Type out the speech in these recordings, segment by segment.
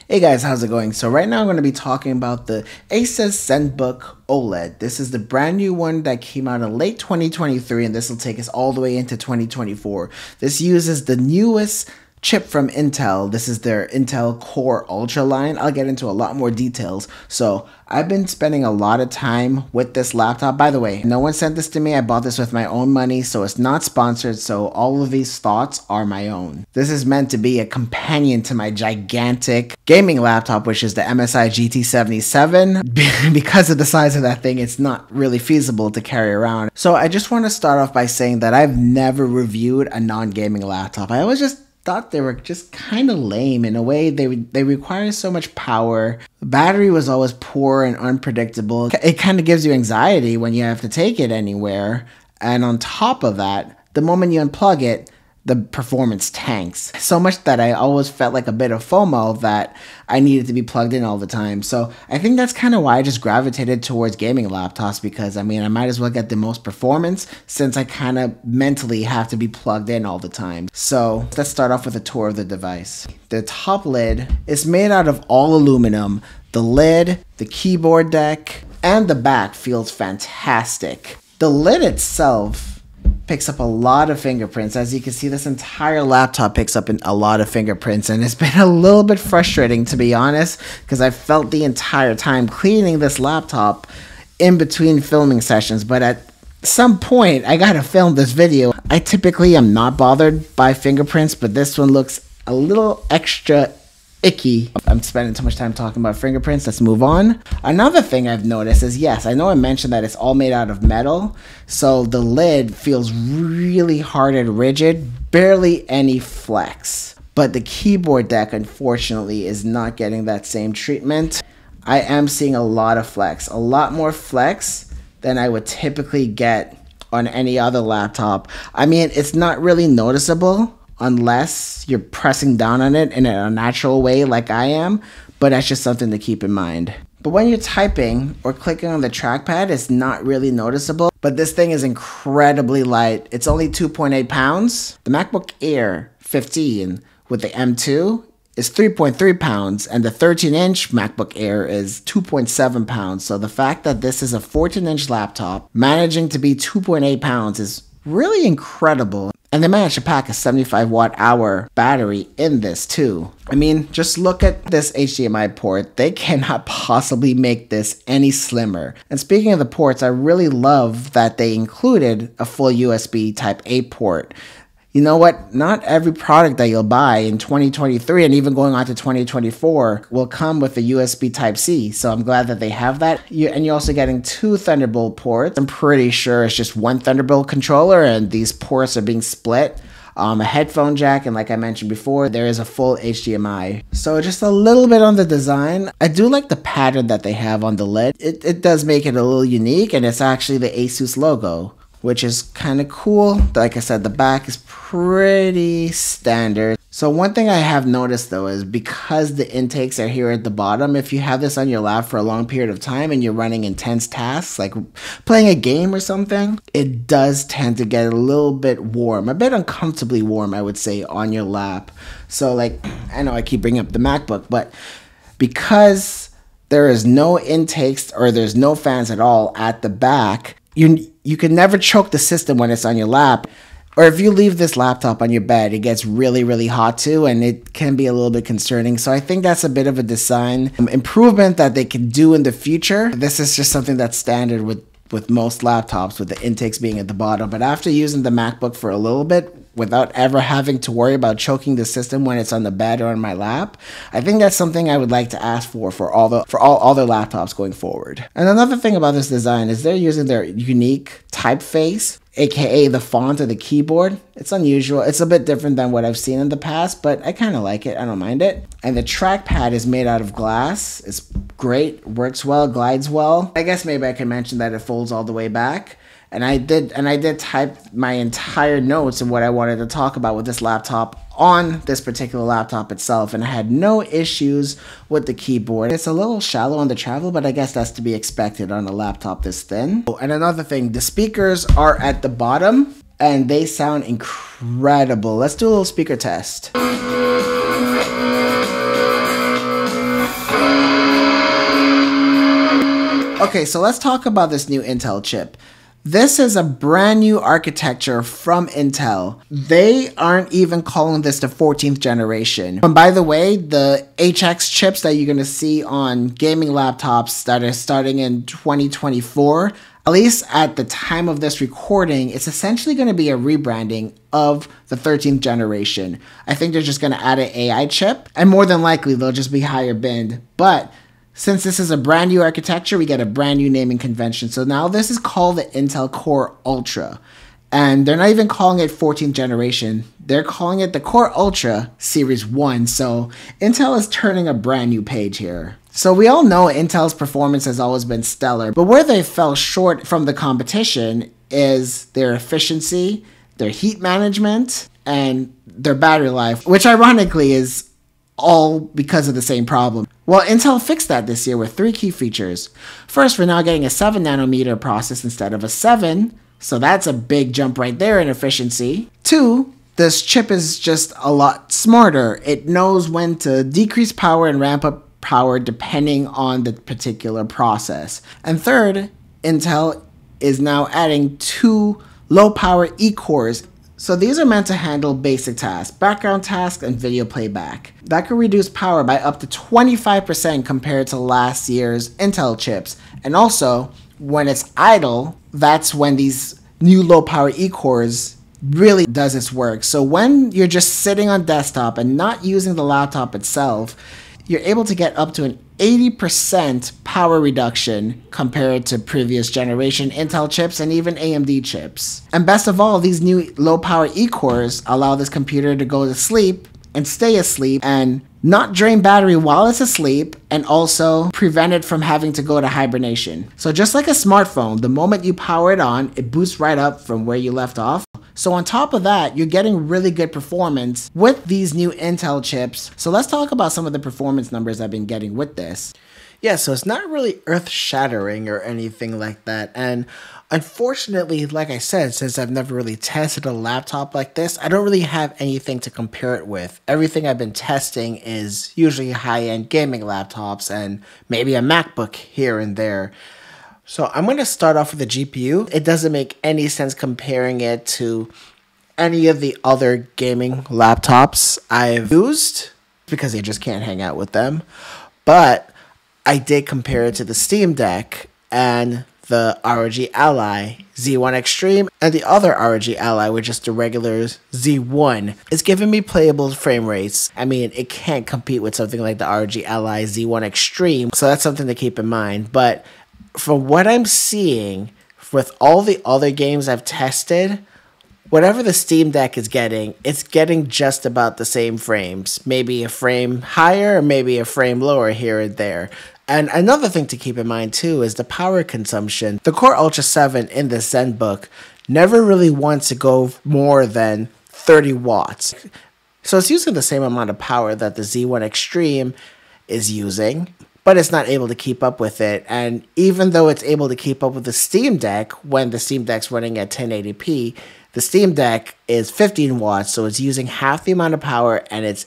Hey guys, how's it going? So right now I'm going to be talking about the Asus Zenbook OLED. This is the brand new one that came out in late 2023, and this will take us all the way into 2024. This uses the newest chip from Intel. This is their Intel Core Ultra line. I'll get into a lot more details. So I've been spending a lot of time with this laptop. By the way, no one sent this to me. I bought this with my own money, so it's not sponsored. So all of these thoughts are my own. This is meant to be a companion to my gigantic gaming laptop, which is the MSI GT77. Because of the size of that thing, it's not really feasible to carry around. So I just want to start off by saying that I've never reviewed a non-gaming laptop. I always just thought they were just kind of lame in a way. They require so much power. The battery was always poor and unpredictable. It kind of gives you anxiety when you have to take it anywhere. And on top of that, the moment you unplug it, the performance tanks. So much that I always felt like a bit of FOMO that I needed to be plugged in all the time. So I think that's kind of why I just gravitated towards gaming laptops, because I mean, I might as well get the most performance since I kind of mentally have to be plugged in all the time. So let's start off with a tour of the device. The top lid is made out of all aluminum. The lid, the keyboard deck, and the back feels fantastic. The lid itself picks up a lot of fingerprints. As you can see, this entire laptop picks up a lot of fingerprints, and it's been a little bit frustrating, to be honest, because I felt the entire time cleaning this laptop in between filming sessions. But at some point, I gotta film this video. I typically am not bothered by fingerprints, but this one looks a little extra icky. I'm spending too much time talking about fingerprints. Let's move on. Another thing I've noticed is, yes, I know I mentioned that it's all made out of metal, so the lid feels really hard and rigid, barely any flex. But the keyboard deck, unfortunately, is not getting that same treatment. I am seeing a lot of flex, a lot more flex than I would typically get on any other laptop. I mean, it's not really noticeable unless you're pressing down on it in a natural way like I am, but that's just something to keep in mind. But when you're typing or clicking on the trackpad, it's not really noticeable, but this thing is incredibly light. It's only 2.8 pounds. The MacBook Air 15 with the M2 is 3.3 pounds, and the 13-inch MacBook Air is 2.7 pounds. So the fact that this is a 14-inch laptop managing to be 2.8 pounds is really incredible. And they managed to pack a 75 watt-hour battery in this too. I mean, just look at this HDMI port. They cannot possibly make this any slimmer. And speaking of the ports, I really love that they included a full USB Type-A port. You know what? Not every product that you'll buy in 2023 and even going on to 2024 will come with a USB Type-C. So I'm glad that they have that. And you're also getting 2 Thunderbolt ports. I'm pretty sure it's just 1 Thunderbolt controller, and these ports are being split. A headphone jack, and like I mentioned before, there is a full HDMI. So just a little bit on the design. I do like the pattern that they have on the lid. It does make it a little unique, and it's actually the Asus logo, which is kind of cool. Like I said, the back is pretty standard. So one thing I have noticed though is, because the intakes are here at the bottom, if you have this on your lap for a long period of time and you're running intense tasks like playing a game or something, it does tend to get a little bit warm, a bit uncomfortably warm, I would say, on your lap. So like, I know I keep bringing up the MacBook, but because there is no intakes or there's no fans at all at the back, you can never choke the system when it's on your lap. Or if you leave this laptop on your bed, it gets really, really hot too, and it can be a little bit concerning. So I think that's a bit of a design improvement that they can do in the future. This is just something that's standard with most laptops, with the intakes being at the bottom. But after using the MacBook for a little bit, without ever having to worry about choking the system when it's on the bed or on my lap, I think that's something I would like to ask for all other laptops going forward. And another thing about this design is they're using their unique typeface, aka the font of the keyboard. It's unusual. It's a bit different than what I've seen in the past, but I kind of like it. I don't mind it. And the trackpad is made out of glass. It's great, works well, glides well. I guess maybe I can mention that it folds all the way back. And I did type my entire notes of what I wanted to talk about with this laptop on this particular laptop itself, and I had no issues with the keyboard. It's a little shallow on the travel, but I guess that's to be expected on a laptop this thin. Oh, and another thing, the speakers are at the bottom, and they sound incredible. Let's do a little speaker test. Okay, so let's talk about this new Intel chip. This is a brand new architecture from Intel. They aren't even calling this the 14th generation. And by the way, the HX chips that you're going to see on gaming laptops that are starting in 2024, at least at the time of this recording, it's essentially going to be a rebranding of the 13th generation. I think they're just going to add an AI chip, and more than likely they'll just be higher binned. But since this is a brand new architecture, we get a brand new naming convention. So now this is called the Intel Core Ultra. And they're not even calling it 14th generation. They're calling it the Core Ultra Series 1. So Intel is turning a brand new page here. So we all know Intel's performance has always been stellar, but where they fell short from the competition is their efficiency, their heat management, and their battery life, which ironically is all because of the same problem. Well, Intel fixed that this year with 3 key features. First, we're now getting a 7 nanometer process instead of a 7, so that's a big jump right there in efficiency. 2, this chip is just a lot smarter. It knows when to decrease power and ramp up power depending on the particular process. And third, Intel is now adding 2 low power E-cores. So these are meant to handle basic tasks, background tasks, and video playback. That could reduce power by up to 25% compared to last year's Intel chips. And also, when it's idle, that's when these new low power E-cores really does its work. So when you're just sitting on desktop and not using the laptop itself, you're able to get up to an 80% power reduction compared to previous generation Intel chips and even AMD chips. And best of all, these new low power E-cores allow this computer to go to sleep and stay asleep and not drain battery while it's asleep, and also prevent it from having to go to hibernation. So just like a smartphone, the moment you power it on, it boosts right up from where you left off. So on top of that, you're getting really good performance with these new Intel chips. So let's talk about some of the performance numbers I've been getting with this. Yeah, so it's not really earth-shattering or anything like that. And unfortunately, like I said, since I've never really tested a laptop like this, I don't really have anything to compare it with. Everything I've been testing is usually high-end gaming laptops and maybe a MacBook here and there. So I'm going to start off with the GPU. It doesn't make any sense comparing it to any of the other gaming laptops I've used because they just can't hang out with them. But I did compare it to the Steam Deck and the ROG Ally Z1 Extreme and the other ROG Ally, which is the regular Z1. It's giving me playable frame rates. I mean, it can't compete with something like the ROG Ally Z1 Extreme, so that's something to keep in mind. But from what I'm seeing, with all the other games I've tested, whatever the Steam Deck is getting, it's getting just about the same frames. Maybe a frame higher, or maybe a frame lower here and there. And another thing to keep in mind too is the power consumption. The Core Ultra 7 in the Zenbook never really wants to go more than 30 watts. So it's using the same amount of power that the Z1 Extreme is using, but it's not able to keep up with it. And even though it's able to keep up with the Steam Deck, when the Steam Deck's running at 1080p, the Steam Deck is 15 watts, so it's using half the amount of power and it's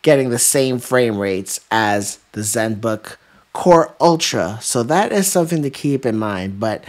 getting the same frame rates as the Zenbook Core Ultra. So that is something to keep in mind. But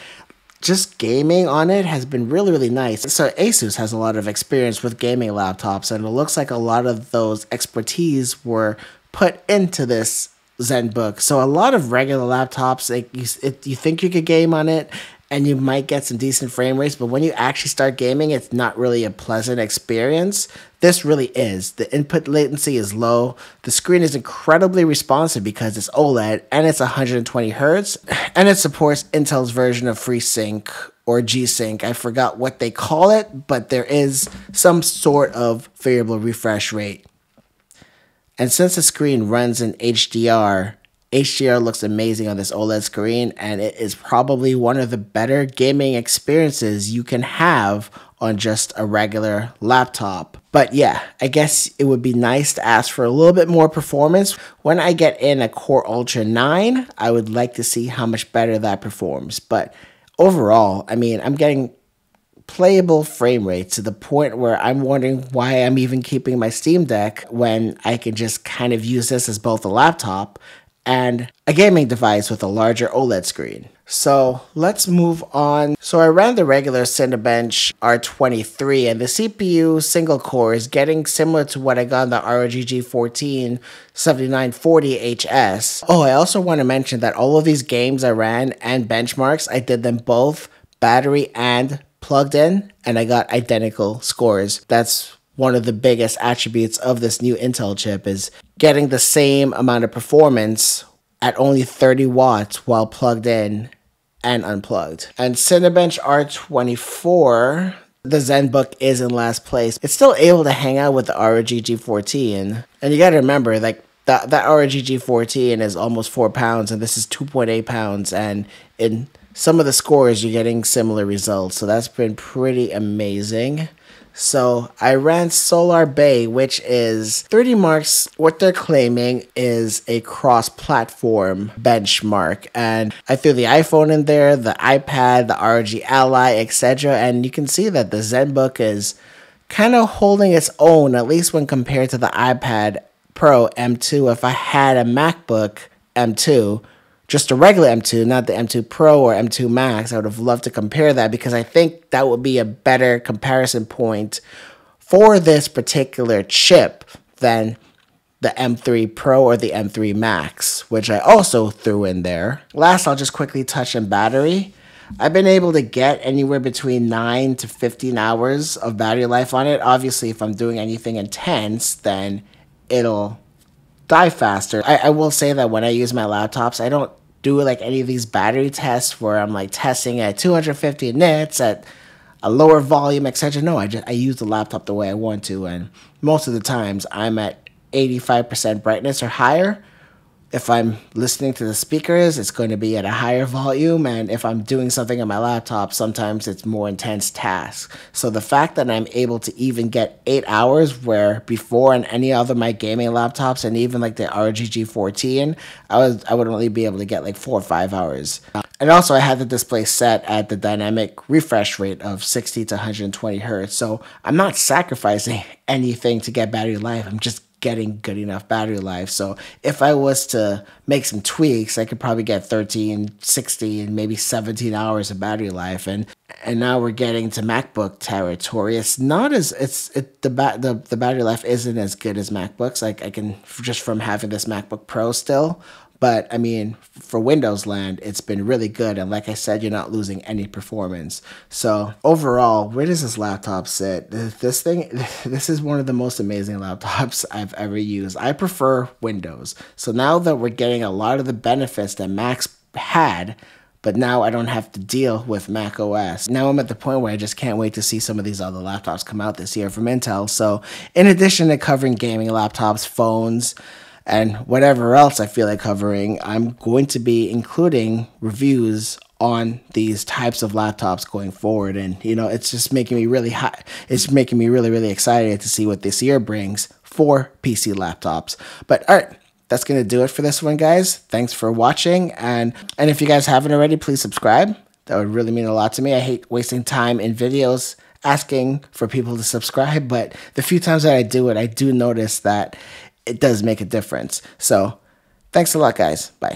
just gaming on it has been really, really nice. So Asus has a lot of experience with gaming laptops, and it looks like a lot of those expertise were put into this Zenbook. So a lot of regular laptops, you think you could game on it and you might get some decent frame rates, but when you actually start gaming, it's not really a pleasant experience. This really is. The input latency is low. The screen is incredibly responsive because it's OLED and it's 120 Hertz, and it supports Intel's version of FreeSync or G-Sync. I forgot what they call it, but there is some sort of variable refresh rate. And since the screen runs in HDR, HDR looks amazing on this OLED screen, and it is probably one of the better gaming experiences you can have on just a regular laptop. But yeah, I guess it would be nice to ask for a little bit more performance. When I get in a Core Ultra 9, I would like to see how much better that performs. But overall, I mean, I'm getting playable frame rates to the point where I'm wondering why I'm even keeping my Steam Deck when I can just kind of use this as both a laptop and a gaming device with a larger OLED screen. So let's move on. So I ran the regular Cinebench R23, and the CPU single core is getting similar to what I got in the ROG 14 7940HS. Oh, I also want to mention that all of these games I ran and benchmarks, I did them both battery and plugged in, and I got identical scores. That's one of the biggest attributes of this new Intel chip, is getting the same amount of performance at only 30 watts while plugged in and unplugged. And Cinebench R24, the Zenbook is in last place. It's still able to hang out with the ROG G14. And you gotta remember, like, that ROG G14 is almost 4 pounds, and this is 2.8 pounds. And in some of the scores, you're getting similar results. So that's been pretty amazing. So I ran Solar Bay, which is 3D Mark's, what they're claiming is a cross-platform benchmark. And I threw the iPhone in there, the iPad, the ROG Ally, etc. And you can see that the Zenbook is kind of holding its own, at least when compared to the iPad Pro M2. If I had a MacBook M2, just a regular M2, not the M2 Pro or M2 Max, I would have loved to compare that, because I think that would be a better comparison point for this particular chip than the M3 Pro or the M3 Max, which I also threw in there. Last, I'll just quickly touch on battery. I've been able to get anywhere between 9 to 15 hours of battery life on it. Obviously, if I'm doing anything intense, then it'll die faster. I will say that when I use my laptops, I don't do like any of these battery tests where I'm like testing at 250 nits at a lower volume, etc. No, I use the laptop the way I want to, and most of the times I'm at 85% brightness or higher. If I'm listening to the speakers, it's going to be at a higher volume, and if I'm doing something on my laptop, sometimes it's more intense tasks. So the fact that I'm able to even get 8 hours, where before on any other my gaming laptops and even like the ROG G14, I would only be able to get like 4 or 5 hours. And also I had the display set at the dynamic refresh rate of 60 to 120 hertz. So I'm not sacrificing anything to get battery life. I'm just getting good enough battery life. So if I was to make some tweaks, I could probably get 13, 16, maybe 17 hours of battery life. And now we're getting to MacBook territory. It's not as the battery life isn't as good as MacBooks. Like I can, just from having this MacBook Pro still. But I mean, for Windows land, it's been really good. And like I said, you're not losing any performance. So overall, where does this laptop sit? This is one of the most amazing laptops I've ever used. I prefer Windows. So now that we're getting a lot of the benefits that Macs had, but now I don't have to deal with Mac OS. Now I'm at the point where I just can't wait to see some of these other laptops come out this year from Intel. So in addition to covering gaming laptops, phones, and whatever else I feel like covering, I'm going to be including reviews on these types of laptops going forward. And, you know, it's just making me really hot. It's making me really, really excited to see what this year brings for PC laptops. But all right, that's going to do it for this one, guys. Thanks for watching. And if you guys haven't already, please subscribe. That would really mean a lot to me. I hate wasting time in videos asking for people to subscribe, but the few times that I do it, I do notice that it does make a difference. So thanks a lot, guys. Bye.